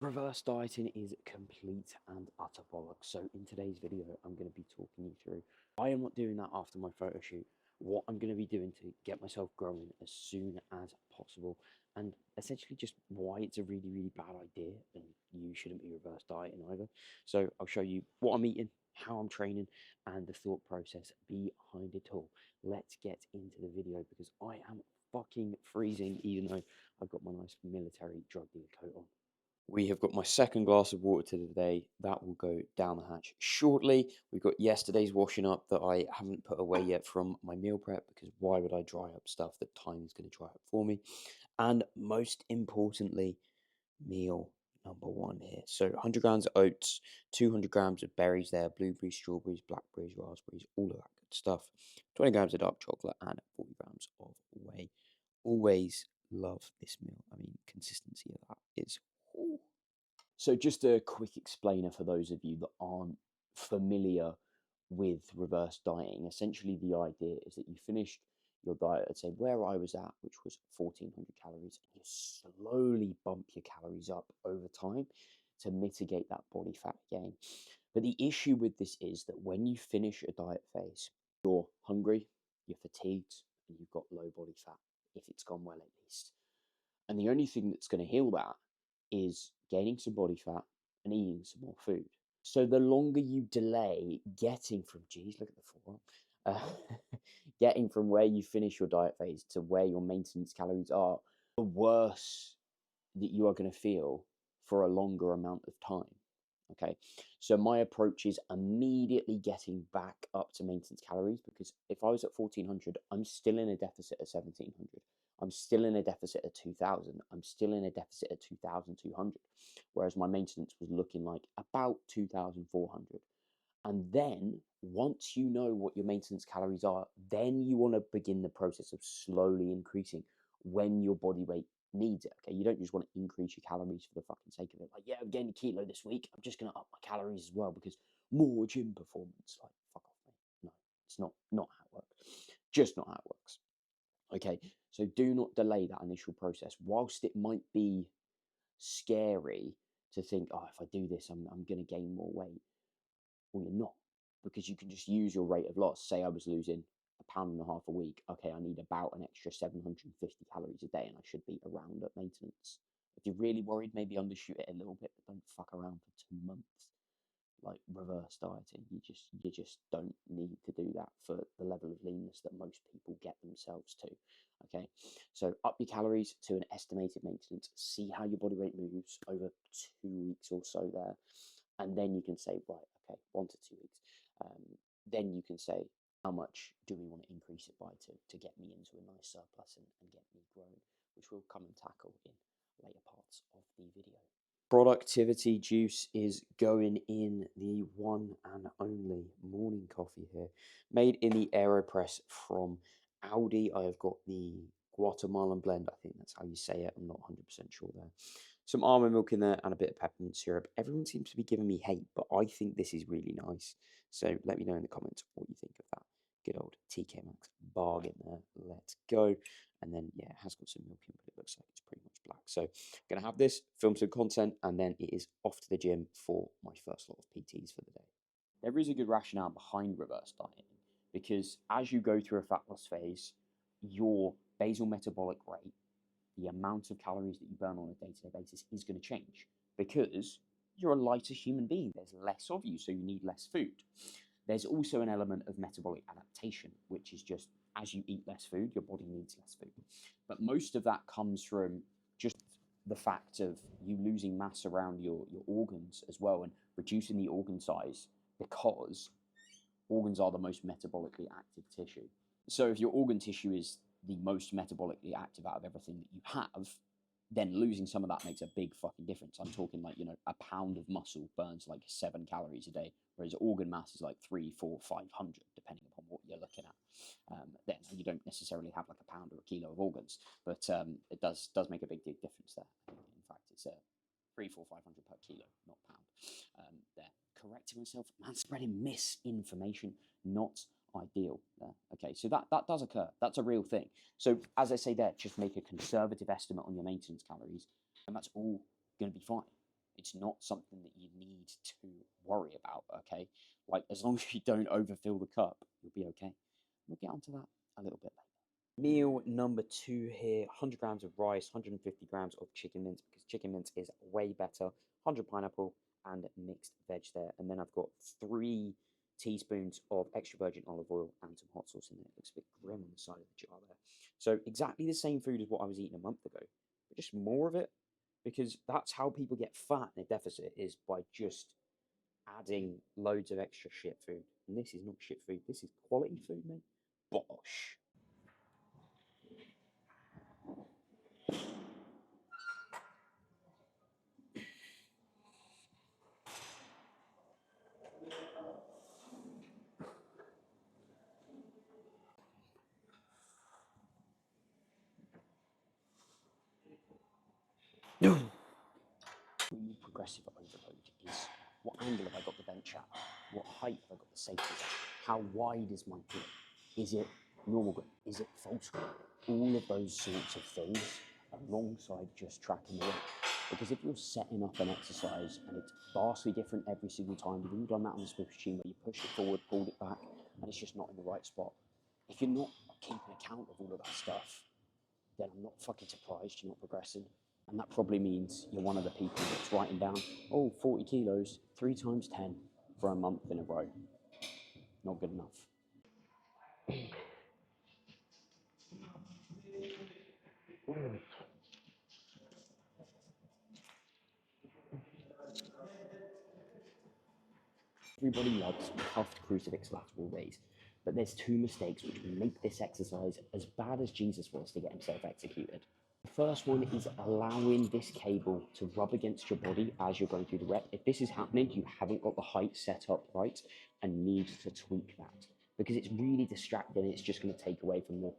Reverse dieting is complete and utter bollocks. So in today's video, I'm going to be talking you through why I'm not doing that after my photo shoot, what I'm going to be doing to get myself growing as soon as possible, and essentially just why it's a really, really bad idea and you shouldn't be reverse dieting either. So I'll show you what I'm eating, how I'm training, and the thought process behind it all. Let's get into the video because I am fucking freezing even though I've got my nice military drug dealer coat on. We have got my second glass of water today. That will go down the hatch shortly. We've got yesterday's washing up that I haven't put away yet from my meal prep because why would I dry up stuff that time is going to dry up for me? And most importantly, meal number one here. So 100 grams of oats, 200 grams of berries there, blueberries, strawberries, blackberries, raspberries, all of that good stuff. 20 grams of dark chocolate and 40 grams of whey. Always love this meal. I mean, consistency of that is. Ooh. So, just a quick explainer for those of you that aren't familiar with reverse dieting. Essentially, the idea is that you finished your diet at, say, where I was at, which was 1400 calories, and you slowly bump your calories up over time to mitigate that body fat gain. But the issue with this is that when you finish a diet phase, you're hungry, you're fatigued, and you've got low body fat, if it's gone well at least. And the only thing that's going to heal that is gaining some body fat and eating some more food. So the longer you delay getting from, geez, look at the forearm, getting from where you finish your diet phase to where your maintenance calories are, the worse that you are going to feel for a longer amount of time. Okay, so my approach is immediately getting back up to maintenance calories because if I was at 1400, I'm still in a deficit of 1700. I'm still in a deficit of 2000. I'm still in a deficit of 2200. Whereas my maintenance was looking like about 2400. And then once you know what your maintenance calories are, then you want to begin the process of slowly increasing when your body weight needs it. Okay, you don't just want to increase your calories for the fucking sake of it. Like, yeah, I've gained a kilo this week. I'm just gonna up my calories as well because more gym performance. Like, fuck off, mate. No, it's not how it works. Just not how it works. Okay, so do not delay that initial process. Whilst it might be scary to think, oh, if I do this, I'm gonna gain more weight. Well, you're not, because you can just use your rate of loss. Say I was losing a pound and a half a week. Okay, I need about an extra 750 calories a day, and I should be around at maintenance. If you're really worried, maybe undershoot it a little bit, but don't fuck around for 2 months. Like reverse dieting, you just don't need to do that for the level of leanness that most people get themselves to. Okay, so up your calories to an estimated maintenance. See how your body weight moves over 2 weeks or so there, and then you can say, right, okay, 1 to 2 weeks. Then you can say, how much do we want to increase it by to get me into a nice surplus and get me growing, which we'll come and tackle in later parts of the video. Productivity juice is going in the one and only morning coffee here, made in the AeroPress from Audi. I have got the Guatemalan blend. I think that's how you say it. I'm not 100% sure there. Some almond milk in there and a bit of peppermint syrup. Everyone seems to be giving me hate, but I think this is really nice. So let me know in the comments what you think of that. Good old TK Maxx bargain there. Let's go. And then, yeah, it has got some milk in, but it looks like it's pretty much black. So I'm going to have this, film some content, and then it is off to the gym for my first lot of PTs for the day. There is a good rationale behind reverse dieting because as you go through a fat loss phase, your basal metabolic rate, the amount of calories that you burn on a day-to-day basis, is going to change because you're a lighter human being. There's less of you, so you need less food. There's also an element of metabolic adaptation, which is just as you eat less food, your body needs less food. But most of that comes from just the fact of you losing mass around your organs as well and reducing the organ size because organs are the most metabolically active tissue. So if your organ tissue is the most metabolically active out of everything that you have, then losing some of that makes a big fucking difference. I'm talking like, a pound of muscle burns like 7 calories a day, whereas organ mass is like 3, 4, 500, depending upon what you're looking at. Then you don't necessarily have like a pound or a kilo of organs, but it does make a big difference there. In fact, it's 3, 4, 500 per kilo, not pound. There, correcting myself, man, spreading misinformation, not ideal there. Okay, so that does occur. That's a real thing. So as I say there, just make a conservative estimate on your maintenance calories, and that's all going to be fine. It's not something that you need to worry about, okay? Like, as long as you don't overfill the cup, you'll be okay. We'll get onto that a little bit later. Meal number 2 here, 100 grams of rice, 150 grams of chicken mince, because chicken mince is way better, 100 pineapple, and mixed veg there. And then I've got 3 teaspoons of extra virgin olive oil and some hot sauce in there. It looks a bit grim on the side of the jar there. So exactly the same food as what I was eating a month ago, but just more of it, because that's how people get fat in a deficit, is by just adding loads of extra shit food. And this is not shit food, this is quality food, mate. Bosh. Progressive overload is: what angle have I got the bench at? What height have I got the safeties at? How wide is my grip? Is it normal grip? Is it false grip? All of those sorts of things alongside just tracking the weight. Because if you're setting up an exercise and it's vastly different every single time, we've all done that on the Smith machine where you push it forward, pulled it back, and it's just not in the right spot. If you're not keeping account of all of that stuff, then I'm not fucking surprised you're not progressing. And that probably means you're one of the people that's writing down, oh, 40 kilos, 3 times 10 for a month in a row. Not good enough. Everybody loves cuffed crucifix lateral raise, but there's 2 mistakes which make this exercise as bad as Jesus was to get himself executed. The first one is allowing this cable to rub against your body as you're going through the rep. If this is happening, you haven't got the height set up right and need to tweak that, because it's really distracting. It's just going to take away from the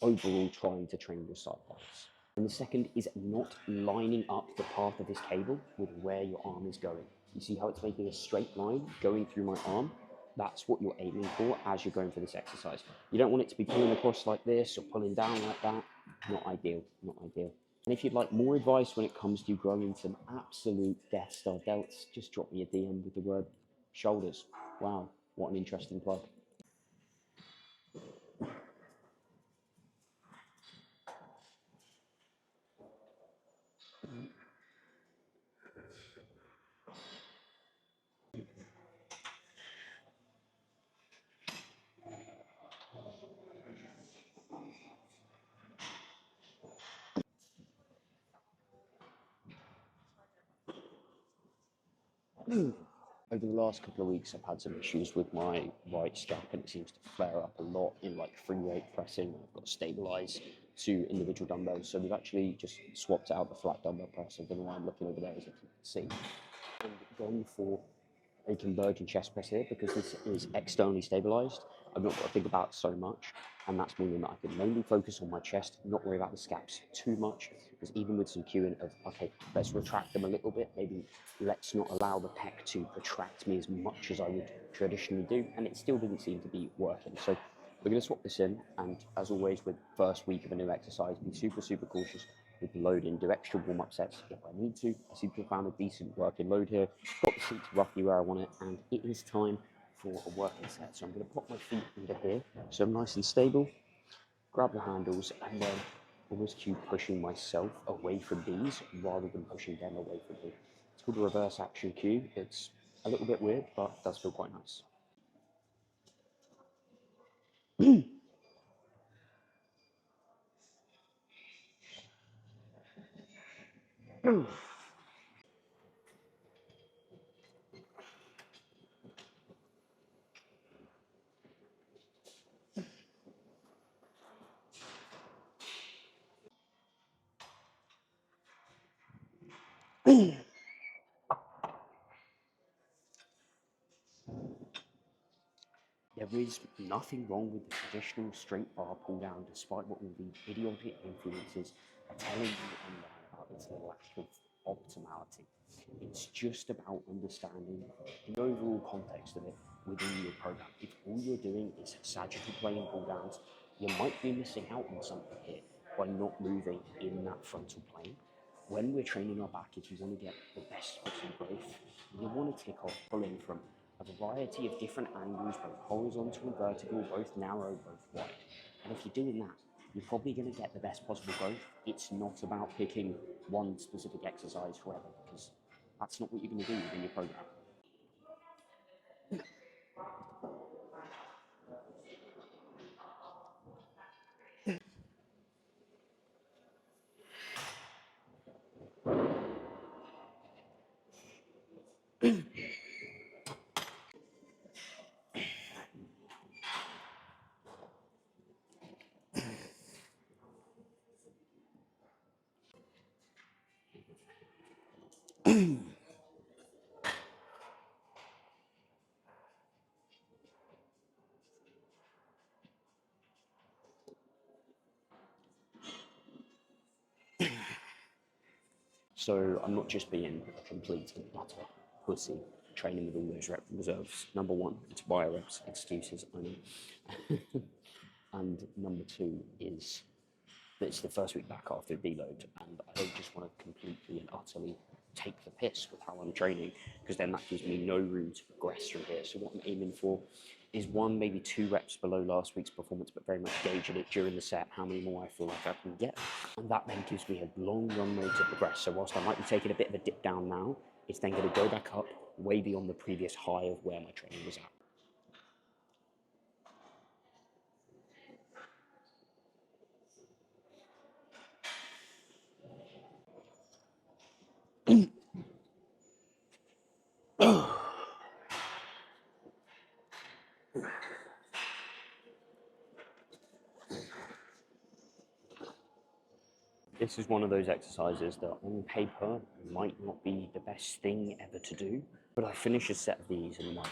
overall trying to train your side delts. And the second is not lining up the path of this cable with where your arm is going. You see how it's making a straight line going through my arm? That's what you're aiming for as you're going for this exercise. You don't want it to be pulling across like this or pulling down like that. Not ideal, not ideal. And if you'd like more advice when it comes to growing some absolute Death Star delts, just drop me a DM with the word shoulders. Wow, what an interesting plug. Over the last couple of weeks, I've had some issues with my right strap, and it seems to flare up a lot in like free weight pressing. I've got to stabilize 2 individual dumbbells, so we've actually just swapped out the flat dumbbell press. I don't know why I'm looking over there, as you can see, and gone for a converging chest press here because this is externally stabilized. I've not got to think about so much, and that's meaning that I can mainly focus on my chest, not worry about the scaps too much, because even with some cueing of, okay, let's retract them a little bit, maybe let's not allow the pec to protract me as much as I would traditionally do, and it still didn't seem to be working. So we're going to swap this in, and as always with first week of a new exercise, be super, super cautious with loading, do extra warm-up sets if I need to. I seem to have found a decent working load here, got the seats roughly where I want it, and it is time for a working set. So I'm going to pop my feet into here, so I'm nice and stable, grab the handles, and then almost cue pushing myself away from these rather than pushing them away from me. It's called a reverse action cue. It's a little bit weird, but does feel quite nice. There is nothing wrong with the traditional straight bar pull down, despite what all the idiotic influences are telling you online about its lack of optimality. It's just about understanding the overall context of it within your program. If all you're doing is sagittal plane pull downs, you might be missing out on something here by not moving in that frontal plane. when we're training our back, if you want to get the best possible growth, you want to kick off pulling from a variety of different angles, both horizontal and vertical, both narrow, both wide. And if you're doing that, you're probably going to get the best possible growth. It's not about picking one specific exercise forever, because that's not what you're going to do within your program. So I'm not just being a complete and utter pussy training with all those reserves. Number one, it's bio reps, excuses, I know. And number two is that it's the first week back after a deload, and I don't just want to completely and utterly take the piss with how I'm training, because then that gives me no room to progress from here. So what I'm aiming for is one, maybe 2 reps below last week's performance, but very much gauging it during the set, how many more I feel like I can get. And that then gives me a long runway to progress. So whilst I might be taking a bit of a dip down now, it's then going to go back up way beyond the previous high of where my training was at. This is one of those exercises that on paper might not be the best thing ever to do, but I finish a set of these and my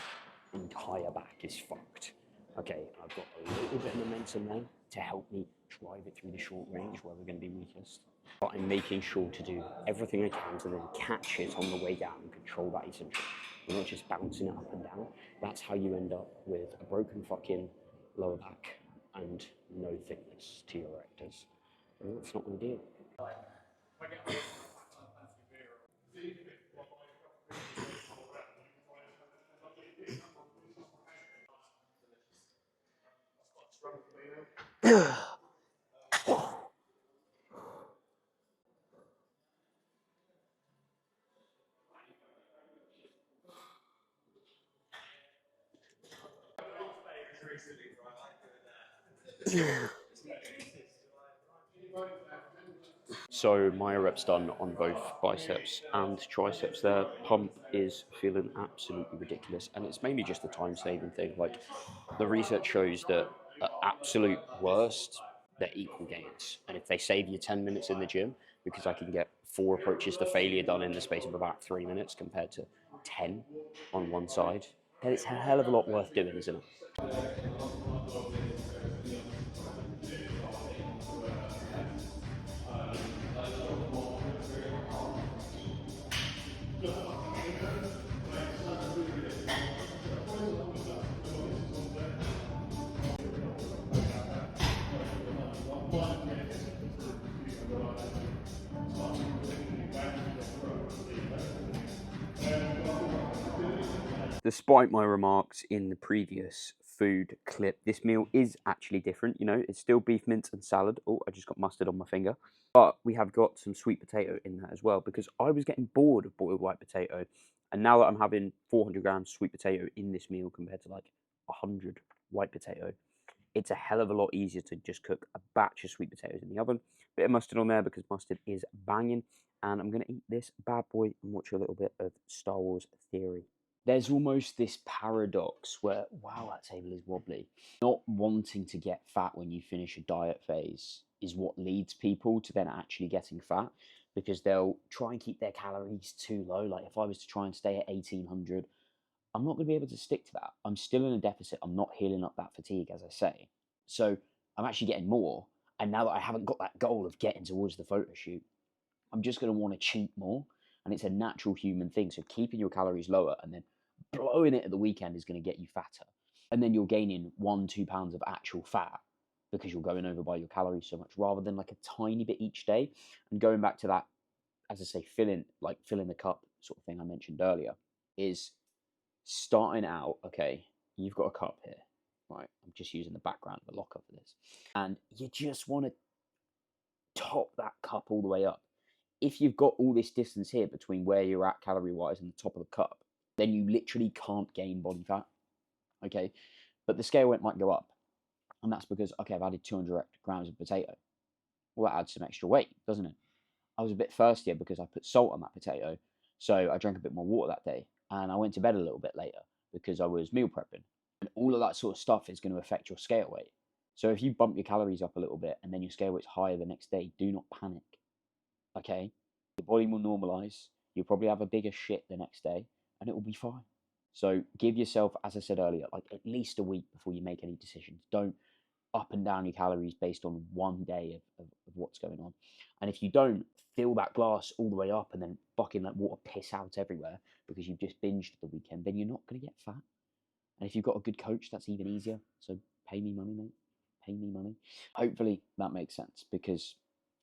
entire back is fucked. Okay, I've got a little bit of momentum there to help me drive it through the short range where we're going to be weakest. But I'm making sure to do everything I can to then catch it on the way down and control that eccentric. You're not just bouncing it up and down. That's how you end up with a broken fucking lower back and no thickness to your erectors. And that's not ideal. So my reps done on both biceps and triceps there. Pump is feeling absolutely ridiculous, and it's mainly just a time saving thing. Like, the research shows that at absolute worst, they're equal gains. And if they save you 10 minutes in the gym, because I can get 4 approaches to failure done in the space of about 3 minutes compared to 10 on one side, then it's a hell of a lot worth doing, isn't it? Despite my remarks in the previous food clip, this meal is actually different. You know, it's still beef mince and salad. Oh, I just got mustard on my finger. But we have got some sweet potato in that as well, because I was getting bored of boiled white potato. And now that I'm having 400 grams sweet potato in this meal compared to like 100 white potato, it's a hell of a lot easier to just cook a batch of sweet potatoes in the oven. Bit of mustard on there because mustard is banging. And I'm going to eat this bad boy and watch a little bit of Star Wars Theory. There's almost this paradox where, wow, that table is wobbly. Not wanting to get fat when you finish a diet phase is what leads people to then actually getting fat, because they'll try and keep their calories too low. Like, if I was to try and stay at 1800, I'm not going to be able to stick to that. I'm still in a deficit. I'm not healing up that fatigue, as I say. So I'm actually getting more. And now that I haven't got that goal of getting towards the photo shoot, I'm just going to want to cheat more. And it's a natural human thing. So keeping your calories lower and then blowing it at the weekend is going to get you fatter. And then you're gaining 1-2 pounds of actual fat because you're going over by your calories so much, rather than like a tiny bit each day. And going back to that as I say, filling the cup sort of thing I mentioned earlier, is starting out. Okay, you've got a cup here, right? I'm just using the background of the locker for this, and you just want to top that cup all the way up. If you've got all this distance here between where you're at calorie wise and the top of the cup, then you literally can't gain body fat. Okay, but the scale weight might go up, and that's because, okay, I've added 200 grams of potato. Well, that adds some extra weight, doesn't it? I was a bit thirstier because I put salt on that potato, so I drank a bit more water that day, and I went to bed a little bit later because I was meal prepping. And all of that sort of stuff is going to affect your scale weight. So if you bump your calories up a little bit and then your scale weight's higher the next day, do not panic. Okay, your body will normalize. You'll probably have a bigger shit the next day, and it will be fine. So give yourself, as I said earlier, like at least a week before you make any decisions. Don't up and down your calories based on one day of what's going on. And if you don't fill that glass all the way up and then fucking let water piss out everywhere because you've just binged the weekend, then you're not going to get fat. And if you've got a good coach, that's even easier. So pay me money, mate. Pay me money. Hopefully that makes sense because,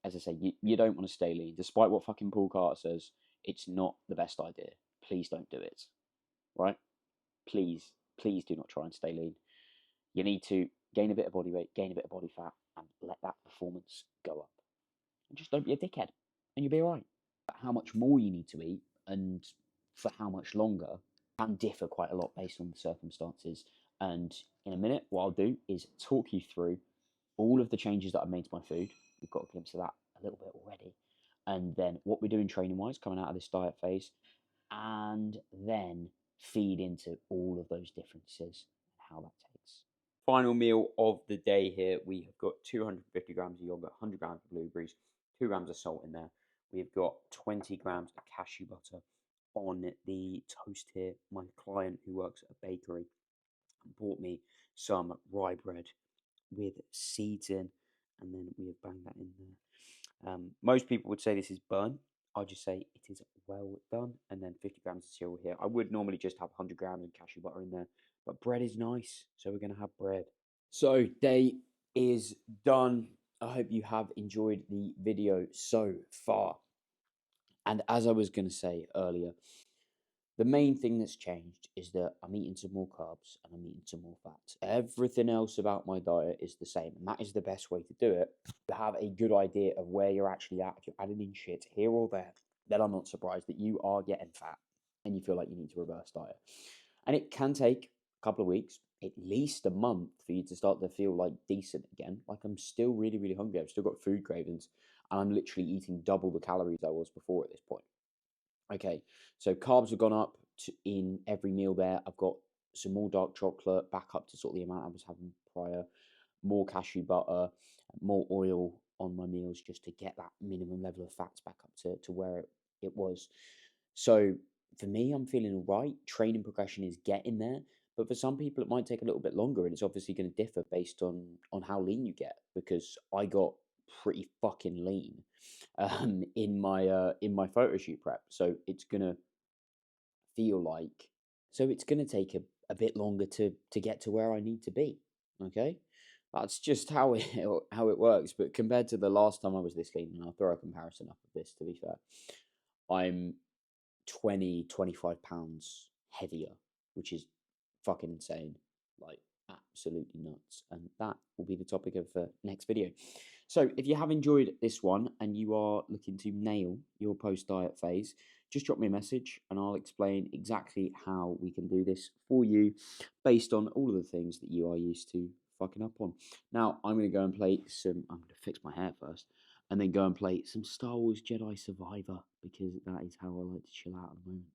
as I say, you don't want to stay lean. Despite what fucking Paul Carter says, it's not the best idea. Please don't do it. Right? Please do not try and stay lean. You need to gain a bit of body weight, gain a bit of body fat, and let that performance go up. And just don't be a dickhead, and you'll be all right. But how much more you need to eat and for how much longer can differ quite a lot based on the circumstances. And in a minute, what I'll do is talk you through all of the changes that I've made to my food. You've got a glimpse of that a little bit already. And then what we're doing training-wise coming out of this diet phase, and then feed into all of those differences and how that takes. Final meal of the day here. We have got 250 grams of yogurt, 100 grams of blueberries, 2 grams of salt in there. We've got 20 grams of cashew butter on the toast here. My client who works at a bakery bought me some rye bread with seeds in, and then we have banged that in there. Most people would say this is burnt. I'll just say it is well done. And then 50 grams of cereal here. I would normally just have 100 grams of cashew butter in there, but bread is nice, so we're going to have bread. So day is done. I hope you have enjoyed the video so far. And as I was going to say earlier, the main thing that's changed is that I'm eating some more carbs and I'm eating some more fats. Everything else about my diet is the same, and that is the best way to do it. To have a good idea of where you're actually at. If you're adding in shit here or there, then I'm not surprised that you are getting fat and you feel like you need to reverse diet. And it can take a couple of weeks, at least a month, for you to start to feel like decent again. Like I'm still really, really hungry. I've still got food cravings, and I'm literally eating double the calories I was before at this point. Okay, so carbs have gone up in every meal there. I've got some more dark chocolate back up to sort of the amount I was having prior, more cashew butter, more oil on my meals just to get that minimum level of fats back up to where it was. So for me, I'm feeling all right. Training progression is getting there. But for some people, it might take a little bit longer, and it's obviously going to differ based on how lean you get, because I got pretty fucking lean in my photo shoot prep. So it's gonna feel like it's gonna take a bit longer to get to where I need to be. Okay, that's just how it works. But compared to the last time I was this lean, and I'll throw a comparison up of this, to be fair, I'm 25 pounds heavier, which is fucking insane, like absolutely nuts. And that will be the topic of the next video. So if you have enjoyed this one and you are looking to nail your post-diet phase, just drop me a message and I'll explain exactly how we can do this for you based on all of the things that you are used to fucking up on. Now, I'm going to go and play I'm going to fix my hair first and then go and play some Star Wars Jedi Survivor, because that is how I like to chill out at the moment.